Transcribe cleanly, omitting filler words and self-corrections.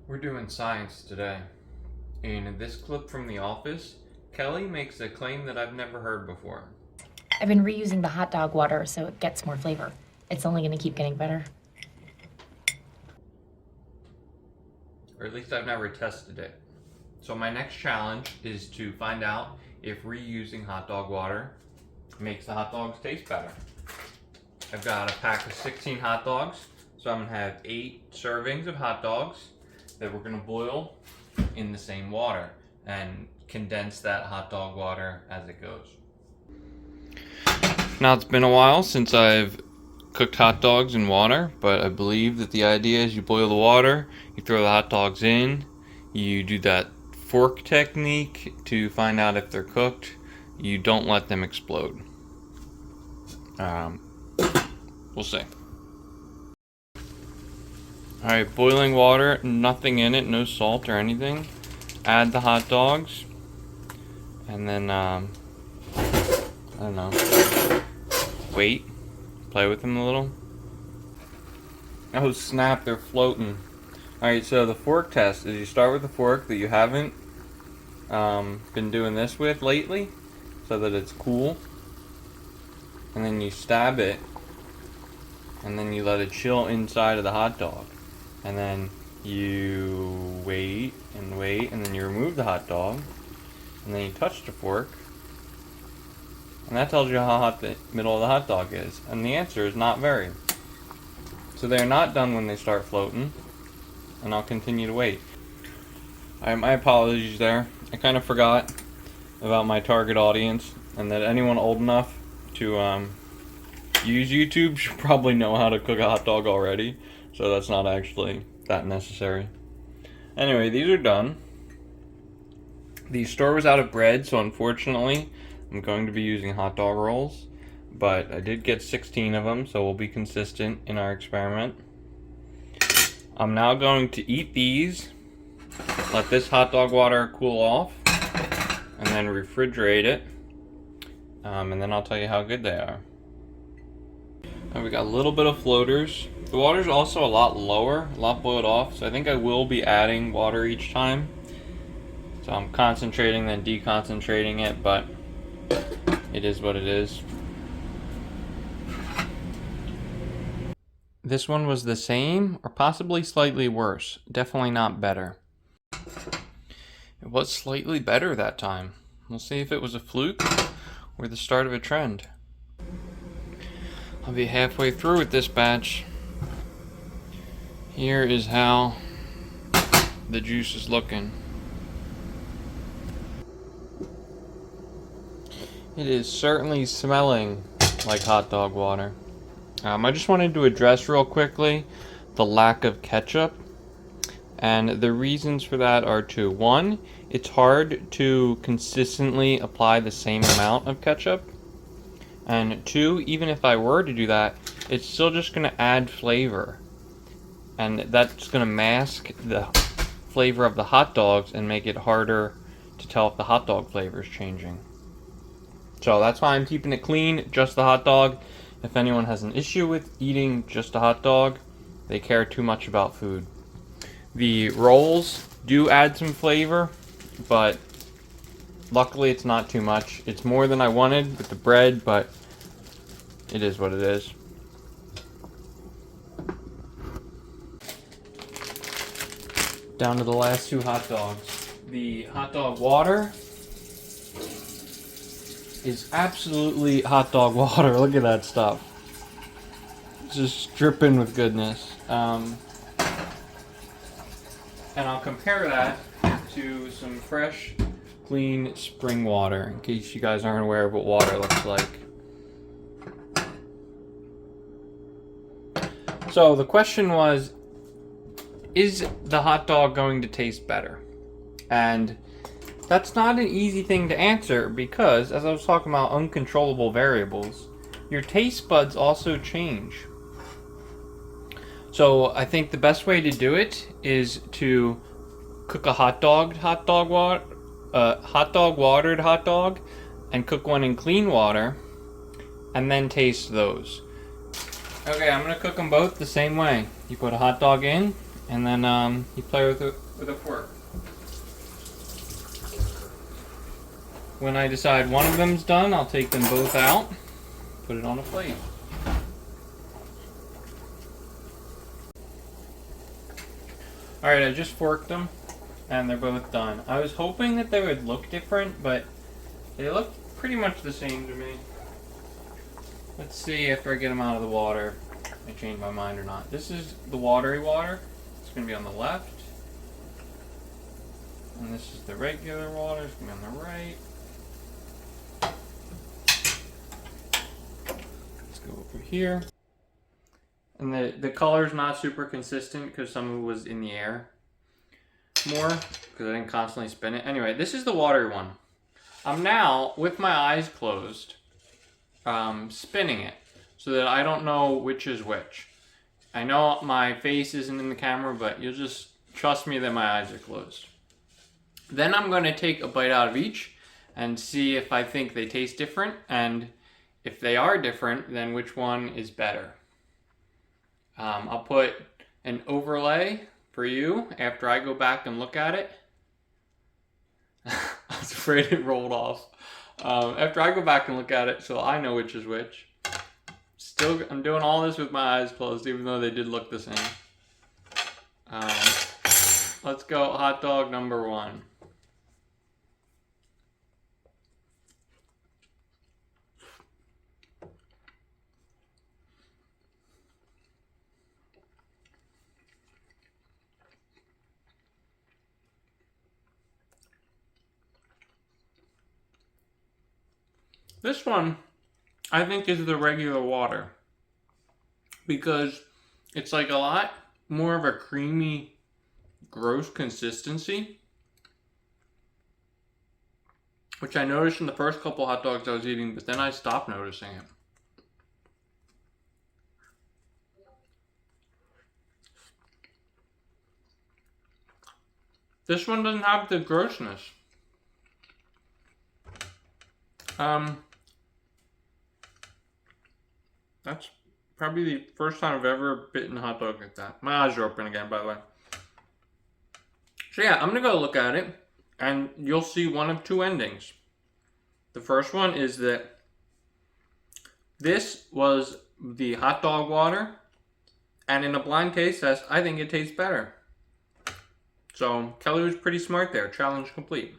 We're doing science today. In this clip from The Office, Kelly makes a claim that I've never heard before. I've been reusing the hot dog water so it gets more flavor. It's only gonna keep getting better. Or at least I've never tested it. So my next challenge is to find out if reusing hot dog water makes the hot dogs taste better. I've got a pack of 16 hot dogs, so I'm gonna have 8 servings of hot dogs that we're gonna boil in the same water and condense that hot dog water as it goes. Now it's been a while since I've cooked hot dogs in water, but I believe that the idea is you boil the water, you throw the hot dogs in, you do that fork technique to find out if they're cooked, you don't let them explode. We'll see. Alright, boiling water, nothing in it, no salt or anything. Add the hot dogs, and then, I don't know, wait, play with them a little. Oh snap, they're floating. Alright, so the fork test is you start with a fork that you haven't been doing this with lately, so that it's cool. And then you stab it, and then you let it chill inside of the hot dog. And then you wait, and then you remove the hot dog, and then you touch the fork, and that tells you how hot the middle of the hot dog is. And the answer is not very. So they're not done when they start floating, and I'll continue to wait. Alright, my apologies there. I kind of forgot about my target audience, and that anyone old enough to use YouTube should probably know how to cook a hot dog already. So that's not actually that necessary. Anyway, these are done. The store was out of bread, so unfortunately, I'm going to be using hot dog rolls. But I did get 16 of them, so we'll be consistent in our experiment. I'm now going to eat these, let this hot dog water cool off, and then refrigerate it. And then I'll tell you how good they are. And we got a little bit of floaters. The water's also a lot lower, a lot boiled off, so I think I will be adding water each time. So I'm concentrating then deconcentrating it, but it is what it is. This one was the same, or possibly slightly worse. Definitely not better. It was slightly better that time. We'll see if it was a fluke or the start of a trend. I'll be halfway through with this batch. Here is how the juice is looking. It is certainly smelling like hot dog water. I just wanted to address real quickly the lack of ketchup. And the reasons for that are two. One, it's hard to consistently apply the same amount of ketchup. And two, even if I were to do that, it's still just going to add flavor. And that's going to mask the flavor of the hot dogs and make it harder to tell if the hot dog flavor is changing. So that's why I'm keeping it clean, just the hot dog. If anyone has an issue with eating just a hot dog, they care too much about food. The rolls do add some flavor, but luckily it's not too much. It's more than I wanted with the bread, but it is what it is. Down to the last 2 hot dogs. The hot dog water is absolutely hot dog water. Look at that stuff. It's just dripping with goodness. And I'll compare that to some fresh, clean spring water, in case you guys aren't aware of what water looks like. So the question was, is the hot dog going to taste better? And that's not an easy thing to answer because, as I was talking about uncontrollable variables, your taste buds also change. So I think the best way to do it is to cook a watered hot dog, and cook one in clean water, and then taste those. Okay, I'm gonna cook them both the same way. You put a hot dog in, And then you play with it with a fork. When I decide one of them's done, I'll take them both out, put it on a plate. Alright, I just forked them, and they're both done. I was hoping that they would look different, but they look pretty much the same to me. Let's see if I get them out of the water, I change my mind or not. This is the watery water. It's going to be on the left. And this is the regular water. It's going to be on the right. Let's go over here. And the color's not super consistent because some of it was in the air more because I didn't constantly spin it. Anyway, this is the watery one. I'm now, with my eyes closed, spinning it so that I don't know which is which. I know my face isn't in the camera, but you'll just trust me that my eyes are closed. Then I'm going to take a bite out of each and see if I think they taste different, and if they are different, then which one is better. I'll put an overlay for you after I go back and look at it. I was afraid it rolled off. After I go back and look at it, so I know which is which. Still, I'm doing all this with my eyes closed, even though they did look the same. Let's go hot dog number 1. This one, I think, is the regular water because it's like a lot more of a creamy, gross consistency, which I noticed in the first couple hot dogs I was eating, but then I stopped noticing it. This one doesn't have the grossness. That's probably the first time I've ever bitten a hot dog like that. My eyes are open again, by the way. So yeah, I'm gonna go look at it, and you'll see one of two endings. The first one is that this was the hot dog water, and in a blind taste test, I think it tastes better. So Kelly was pretty smart there. Challenge complete.